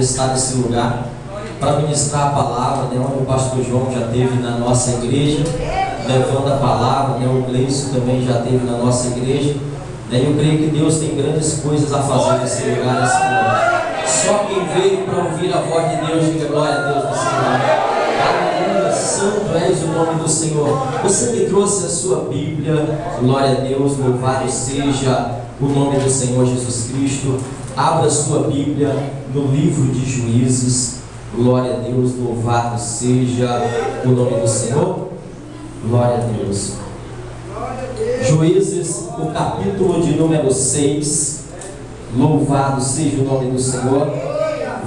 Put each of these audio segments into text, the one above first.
está nesse lugar para ministrar a palavra, né? Onde o pastor João já esteve na nossa igreja, levando a palavra, né? O Gleison também já esteve na nossa igreja, né? Eu creio que Deus tem grandes coisas a fazer nesse lugar, nessa noite. Só quem veio para ouvir a voz de Deus, diga glória a Deus nesse lugar. Aleluia, santo és o nome do Senhor. Você que trouxe a sua Bíblia, glória a Deus, louvado seja o nome do Senhor Jesus Cristo. Abra a sua Bíblia no livro de Juízes. Glória a Deus, louvado seja o nome do Senhor. Glória a Deus. Juízes, o capítulo de número 6. Louvado seja o nome do Senhor.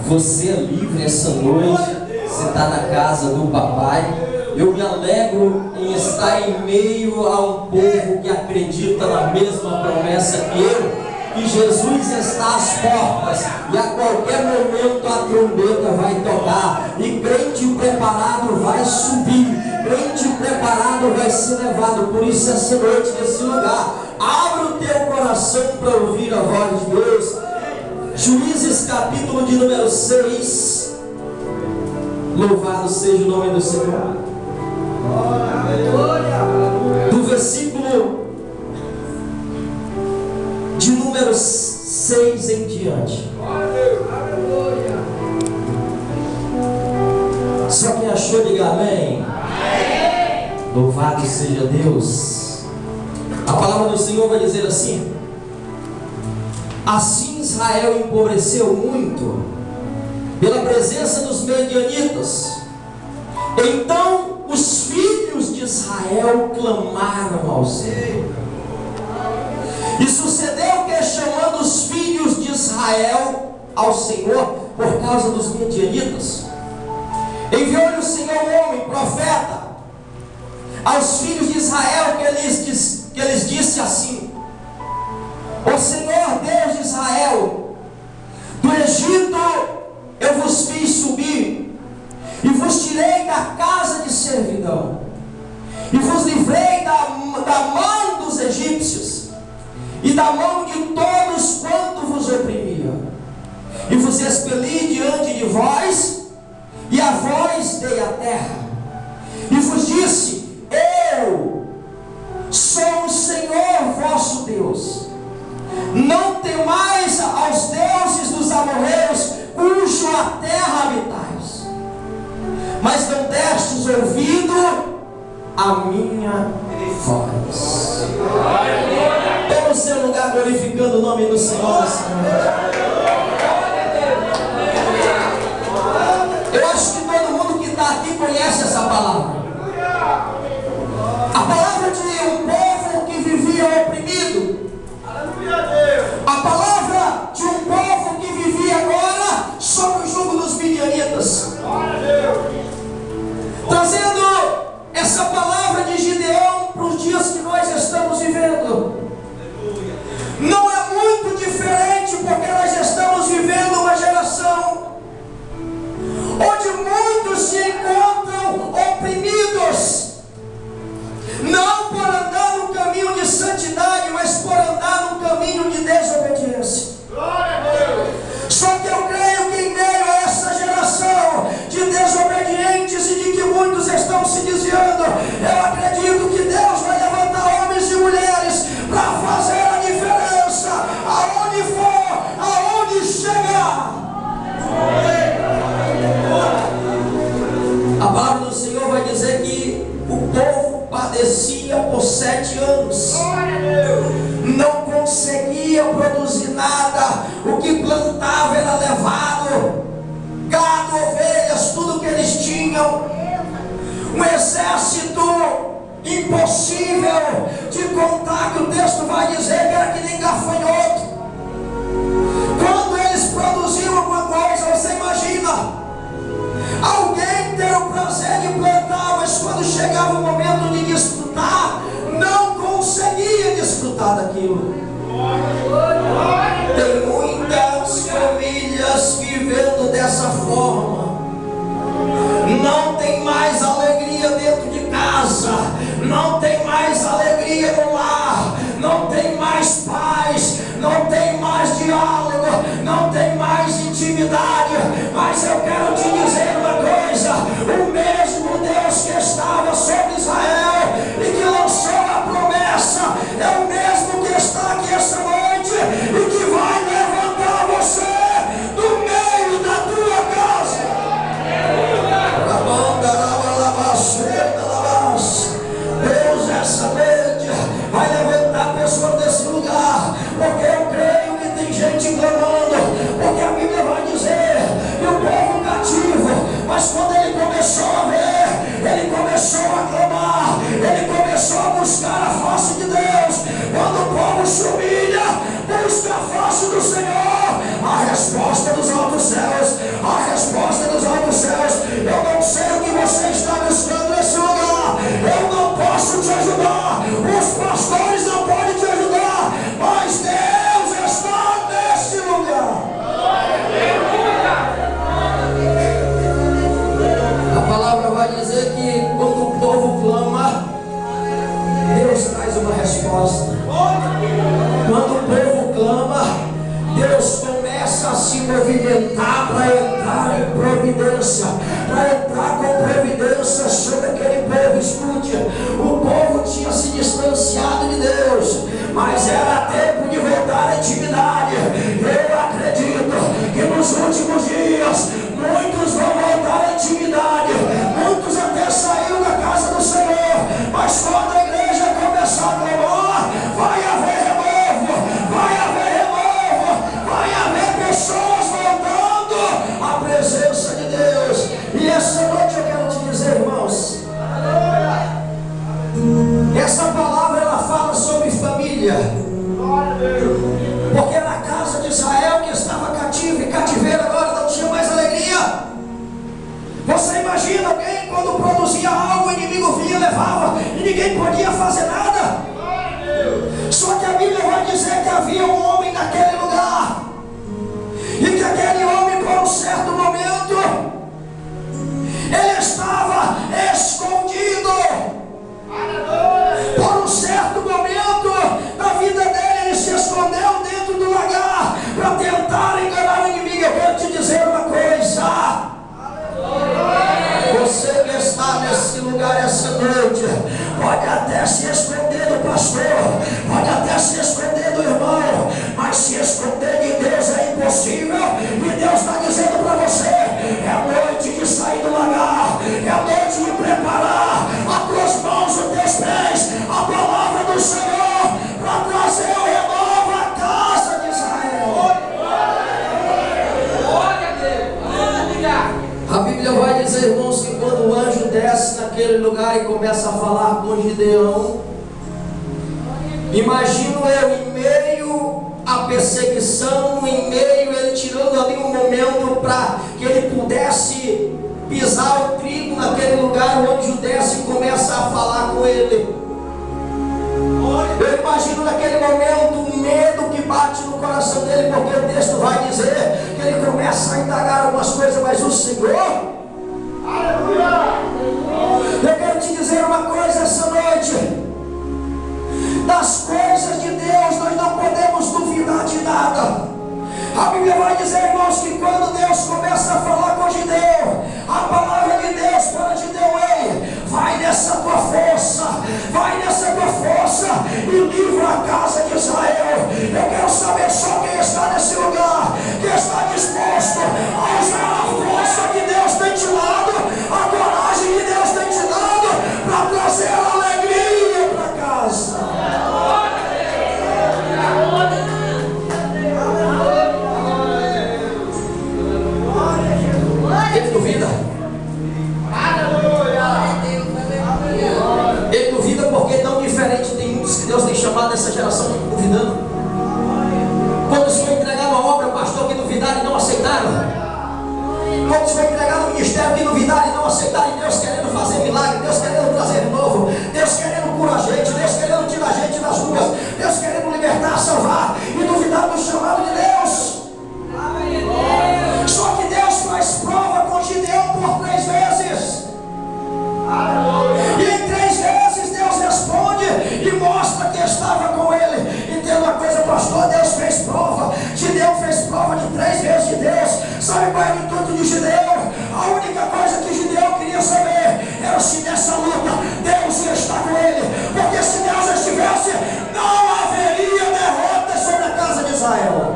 Você é livre essa noite. Você está na casa do papai. Eu me alegro em estar em meio a um povo que acredita na mesma promessa que eu, que Jesus está às portas e a qualquer momento a trombeta vai tocar e crente preparado vai subir, crente preparado vai ser levado. Por isso essa noite nesse lugar, abra o teu coração para ouvir a voz de Deus. Juízes capítulo de número 6. Louvado seja o nome do Senhor. Do versículo de número 6 em diante. Só quem achou, diga amém. Louvado seja Deus. A palavra do Senhor vai dizer assim: assim Israel empobreceu muito pela presença dos medianitas. Então os filhos de Israel clamaram ao Senhor. E sucedeu que, chamando os filhos de Israel ao Senhor por causa dos medianitas, enviou-lhe o Senhor um homem, profeta, aos filhos de Israel, que lhes disse assim: o Senhor Deus de Israel, do Egito eu vos fiz subir, e vos tirei da casa de servidão, e vos livrei da mão dos egípcios, e da mão de todos quanto vos oprimiam, e vos expeli diante de vós, e a vós dei a terra, e vos disse: eu sou o Senhor vosso Deus, não temais aos deuses dos amorreus, cujo a terra habitais. Mas não destes ouvido a minha voz. Toma o seu lugar glorificando o nome do Senhor. Eu acho que todo mundo que está aqui conhece essa palavra. A palavra de um povo que vivia oprimido. A palavra de um povo que vivia agora sob o jugo dos midianitas. Trazendo essa palavra de Gideão para os dias que nós estamos vivendo. Não é muito diferente, porque nós estamos vivendo uma geração onde muitos se encontram oprimidos, não por andar no caminho de santidade, mas por andar no caminho de desobediência. Só que eu creio que em meio a essa geração de desobedientes e de que muitos estão se desviando, eu acredito que Deus vai levantar homens e mulheres para fazer a diferença aonde for, aonde chegar. A palavra do Senhor vai dizer que o povo padecia por 7 anos, não conseguia produzir nada, o que plantava era levado, gado, ovelhas, tudo que eles tinham, um exército impossível de contar, que o texto vai dizer que era que nem gafanhoto. Quando eles produziam alguma coisa, você imagina alguém ter o prazer de plantar, mas quando chegava o momento de desfrutar, não conseguia desfrutar daquilo. Tem muitas famílias vivendo dessa forma. Não tem mais alegria dentro de casa, não tem mais alegria no lar, não tem mais paz, não tem mais diálogo, não tem mais intimidade, movimentar para entrar em providência, para entrar com providência sobre aquele povo. Escute, o povo tinha se distanciado de Deus, mas era tempo de voltar à intimidade. Eu acredito que nos últimos dias muitos vão voltar à intimidade, muitos até saíram da casa do Senhor, mas quando a igreja começar a clamar, vai haver renovo, vai haver renovo, vai haver pessoas voltando à presença de Deus. E essa noite eu quero te dizer, irmãos, essa palavra ela fala sobre família, porque na casa de Israel que estava cativo e cativeiro agora não tinha mais alegria. Você imagina alguém quando produzia algo, o inimigo vinha e levava e ninguém podia fazer nada. Só que a Bíblia vai dizer que havia um homem naquele lugar, e que aquele homem, por um certo momento, ele estava escondido. Por um certo momento da vida dele, ele se escondeu dentro do lagar para tentar enganar o inimigo. Eu quero te dizer uma coisa: você que está nesse lugar essa noite, pode até se esconder do pastor, pode até se esconder do irmão, mas se esconder de Deus é impossível. E Deus está dizendo para você: é noite de sair do lagar, é noite de preparar as tuas mãos, os teus pés, a palavra do Senhor, para trazer o renovo à casa de Israel. A Bíblia vai dizer, irmãos, que quando o anjo desce naquele lugar e começa a falar com Gideão, imagino eu, em meio à perseguição, em meio ele tirando ali um momento para que ele pudesse pisar o trigo naquele lugar, o anjo desce e começa a falar com ele. Eu imagino naquele momento o medo que bate no coração dele, porque o texto vai dizer que ele começa a indagar algumas coisas, mas o Senhor, aleluia! Eu quero te dizer uma coisa essa noite: das coisas de Deus nós não podemos duvidar de nada. A Bíblia vai dizer, irmãos, que quando Deus começa a falar com Gideão, a palavra de Deus para Gideão: ei, vai nessa tua força, vai nessa tua força e livra a casa de Israel. Eu quero saber só quem está nesse lugar, que está disposto a usar a força que Deus tem te dado, a coragem que Deus tem te dado, para trazer alegria para casa. Ele duvida. Ele duvida porque é tão diferente. Tem muitos que Deus tem chamado nessa geração duvidando. Quando foi entregado a obra, pastor, que duvidaram e não aceitaram. Quando foi entregado o ministério, que duvidaram e não aceitaram. Deus querendo fazer milagre, Deus querendo trazer de novo, Deus querendo curar a gente, Deus querendo tirar a gente das ruas, Deus querendo libertar, salvar, e duvidar do chamado de Deus. Só que Deus faz prova com Gideão por 3 vezes. E em 3 vezes Deus responde e mostra que estava com ele. Entenda uma coisa, pastor, Deus fez prova. Gideão fez prova de 3 vezes de Deus. Sabe qual é o intuito de Gideão? A única coisa que Gideão queria saber era se nessa luta Deus ia estar com ele. Porque se Deus estivesse, não haveria derrota sobre a casa de Israel.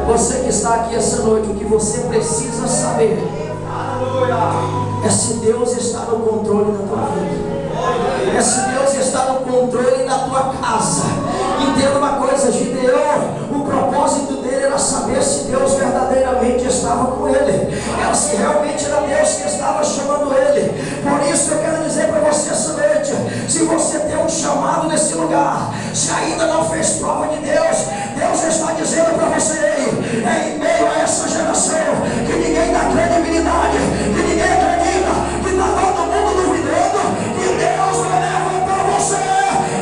Você que está aqui essa noite, o que você precisa saber é se Deus está no controle da tua vida, é se Deus está no controle da tua casa. Entenda uma coisa: Gideão, o propósito dele era saber se Deus verdadeiramente estava com ele, era se realmente era Deus que estava chamando ele. Por isso eu quero dizer para você essa noite: se você tem um chamado nesse lugar, se ainda não fez prova de Deus, Deus está dizendo para você: é em meio a essa geração que ninguém dá credibilidade, que ninguém acredita, que está todo mundo duvidando, que Deus vai levantar você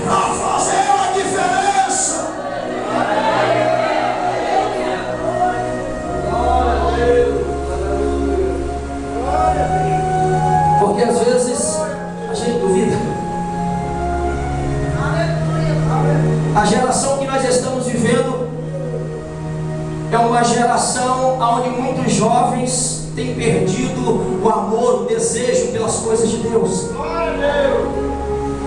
para fazer a diferença. é uma geração onde muitos jovens têm perdido o amor, o desejo pelas coisas de Deus.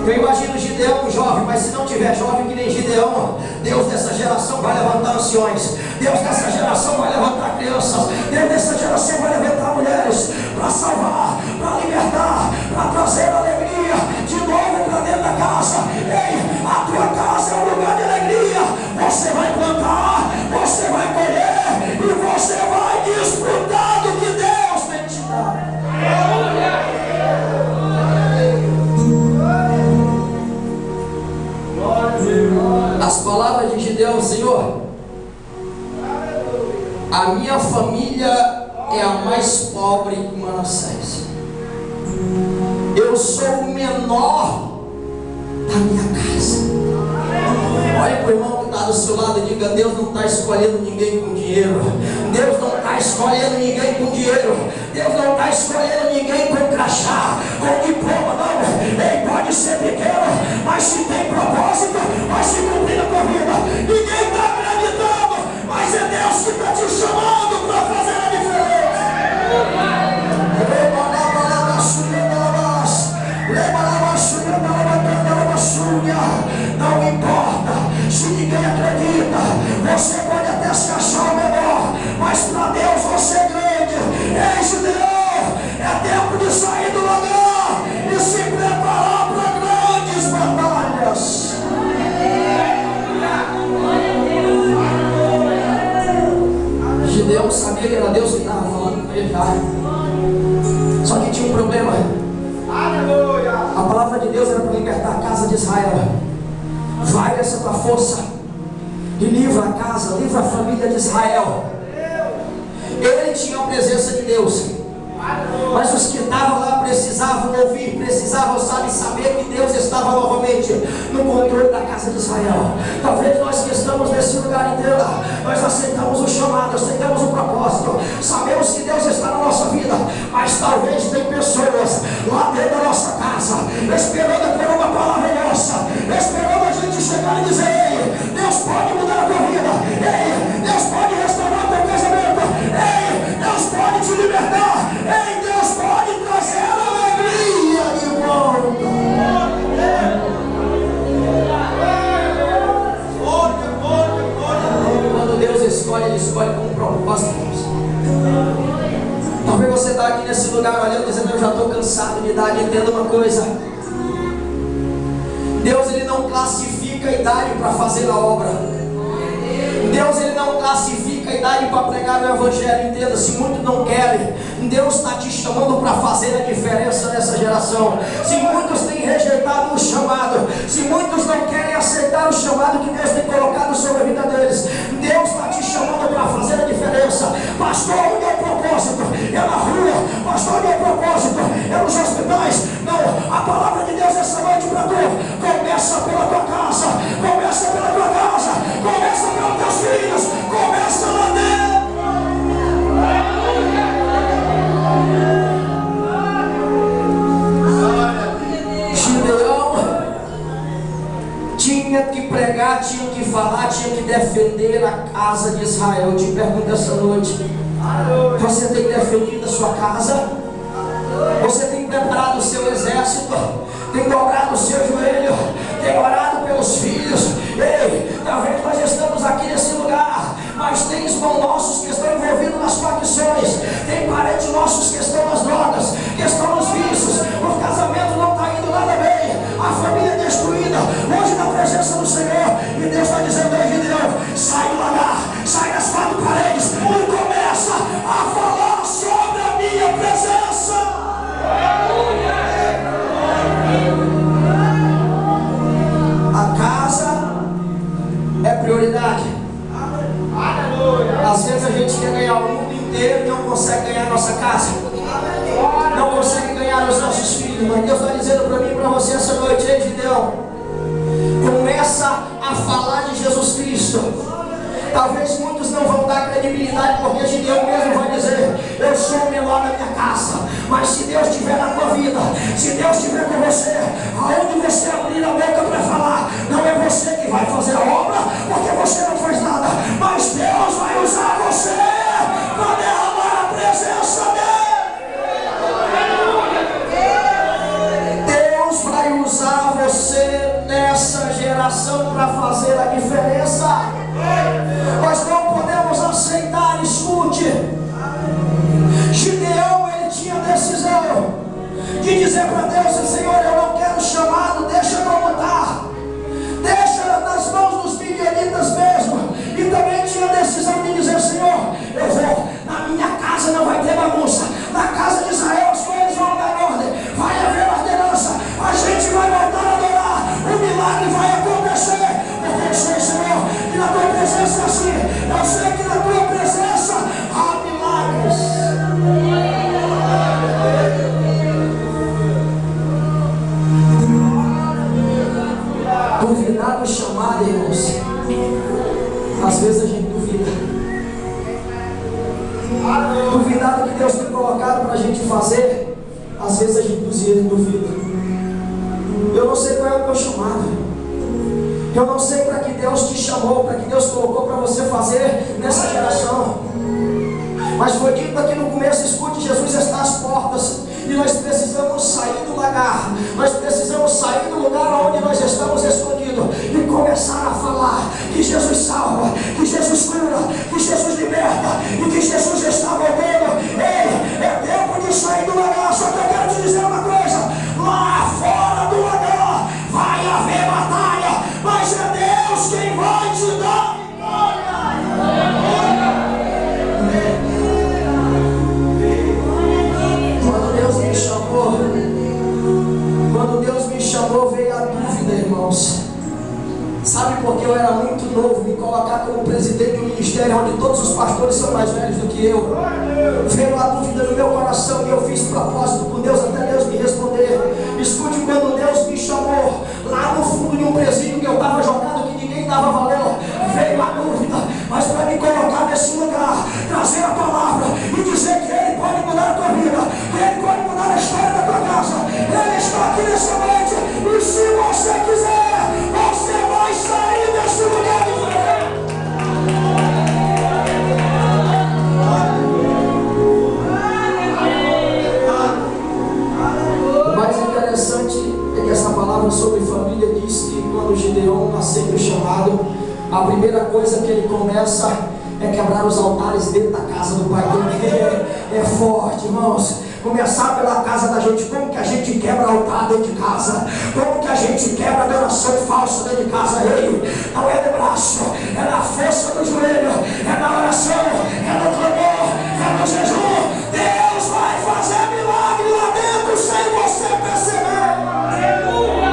Eu imagino Gideão jovem, mas se não tiver jovem que nem Gideão, Deus dessa geração vai levantar anciões, Deus dessa geração vai levantar crianças, Deus dessa geração vai levantar mulheres para salvar, para libertar, para trazer alegria de novo para dentro da casa. Ei, a tua casa é um lugar de alegria. Você vai plantar, você vai colher e você vai desfrutar do que Deus tem te dado. As palavras de Gideão: Senhor, a minha família é a mais pobre de Manassés. Eu sou o menor da minha casa. Olha para o irmão que está do seu lado e diga: Deus não está escolhendo ninguém com dinheiro. Deus não está escolhendo ninguém com dinheiro. Deus não está escolhendo ninguém com crachá, com diploma, não. Ele pode ser pequeno, mas se tem propósito, vai se cumprir na tua vida. Ninguém está acreditando, mas é Deus que está te chamando para fazer a diferença. Não importa se ninguém acredita, você pode até se achar o menor, mas para Deus você é grande. Ei, Gideão, é tempo de sair do lugar e se preparar para grandes batalhas. Gideão sabia que era Deus que estava falando com ele já. Só que tinha um problema. A palavra de Deus era para libertar a casa de Israel. Vai essa tua força e livra a casa, livra a família de Israel. Ele tinha a presença de Deus, mas os que estavam lá precisavam ouvir, precisavam saber que Deus estava novamente no controle da casa de Israel. Talvez nós que estamos nesse lugar inteiro, nós aceitamos o chamado, aceitamos o propósito, sabemos que Deus está na nossa vida, mas talvez tem pessoas lá dentro da nossa casa esperando por uma palavra nossa, esperando a gente chegar e dizer: ei, Deus pode mudar a tua vida, ei, Deus pode restaurar o teu casamento, ei, Deus pode te libertar, ei, Deus pode trazer alegria de volta. Quando Deus escolhe, Ele escolhe com um propósito. Talvez você está aqui nesse lugar olhando, dizendo: eu já estou cansado de idade. Entenda uma coisa: Deus, Ele não classifica a idade para fazer a obra. Deus, Ele não classifica a idade para pregar o Evangelho. Entenda, se muitos não querem, Deus está te chamando para fazer a diferença nessa geração. Se muitos têm rejeitado o chamado, se muitos não querem aceitar o chamado que Deus tem colocado sobre a vida deles, Deus está te chamando para fazer a diferença. Pastor, onde é o propósito? É na rua. Pastor, onde é o propósito? É nos hospitais? Não, a palavra de Deus essa noite para tu: começa pela tua casa, começa pela tua casa, começa pelos teus filhos, começa lá dentro. Gideão tinha que pregar, tinha que falar, tinha que defender a casa de Israel. Eu te pergunto essa noite: você tem defendido a sua casa? Você tem preparado o seu exército? Tem dobrado o seu joelho? Tem orado pelos filhos? Ei, talvez nós estamos aqui nesse lugar, mas tem irmãos nossos que estão envolvidos nas facções, tem parentes nossos que estão nas drogas, que estão nos vícios, o casamento não está indo nada bem, a família é destruída, longe da presença do Senhor. E Deus está dizendo: ei, Gideão, sai do lugar, sai das quatro paredes e começa a falar sobre a minha presença. A casa é prioridade. Às vezes a gente quer ganhar o mundo inteiro e não consegue ganhar a nossa casa, não consegue ganhar os nossos filhos. Mas Deus está dizendo para mim e para você essa noite: ei, Gideão, começa a falar de Jesus Cristo. Talvez muitos não vão dar credibilidade, porque Gideão mesmo vai dizer: eu sou o menor da minha casa. Mas se Deus estiver na tua vida, se Deus estiver com você, aonde você abrir a boca para falar, não é você que vai fazer a obra, porque você não faz nada, mas Deus vai usar diferença. Nós não podemos aceitar, escute. Gideão, ele tinha decisão de dizer para Deus: Senhor, eu não quero chamado, deixa como está, deixa nas mãos dos midianitas mesmo. E também tinha a decisão de dizer: Senhor, eu vou, na minha casa não vai ter bagunça, na casa de Israel as coisas vão dar ordem, vai haver ordenança, a gente vai voltar a adorar, o milagre vai acontecer. Porque eu sei, Senhor, que na tua presença é assim, eu sei que na tua presença há milagres. Duvidar do chamado, irmãos, às vezes a gente duvida. Duvidar do que Deus tem colocado para a gente fazer, às vezes a gente duvida. Eu não sei qual é o meu chamado, eu não sei para que Deus te chamou, para que Deus colocou para você fazer nessa geração. Mas foi dito aqui no começo: escute, Jesus está às portas. E nós precisamos sair do lagar, nós precisamos sair do lugar onde nós estamos escondidos e começar a falar que Jesus salva, que Jesus cura, que Jesus liberta e que Jesus está voltando. Ei, é tempo de sair do lagar. Só que eu quero te dizer uma coisa: lá fora do lagar vai haver batalha, mas é Deus quem vai te dar vitória. Quando Deus me chamou, veio a dúvida, irmãos. Sabe por que eu era muito novo? Me colocar como presidente do ministério onde todos os pastores são mais velhos do que eu. Veio a dúvida no meu coração e eu fiz propósito com Deus até Deus me responder. Escute, quando Deus me chamou, lá no fundo de um presídio que eu estava jogado, que ninguém estava valendo, veio a dúvida. Mas para me colocar nesse lugar, trazer a palavra e dizer que Ele pode mudar a tua vida, que Ele pode mudar a história da tua casa, Ele está aqui nessa noite. E se você quiser, você vai sair desse lugar de fé. O mais interessante é que essa palavra sobre família diz que quando Gideão aceita o chamado, a primeira coisa que ele começa é quebrar os altares dentro da casa do pai dele. É forte, irmãos. Começar pela casa da gente. Como que a gente quebra altar dentro de casa? Como que a gente quebra adoração falsa dentro de casa? Ei, não é no braço, é na força do joelho, é na oração, é no clamor, é no jejum. Deus vai fazer milagre lá dentro sem você perceber. Aleluia!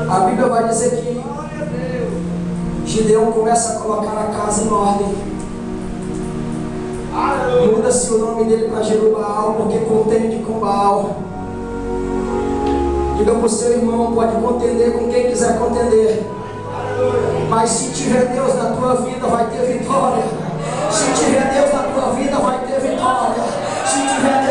A Bíblia vai dizer que Gideão começa a colocar a casa em ordem. Muda-se o nome dele para Jerubaal, porque contende com Baal. Diga para o seu irmão: pode contender com quem quiser contender, mas se tiver Deus na tua vida, vai ter vitória. Se tiver Deus na tua vida, vai ter vitória. Se tiver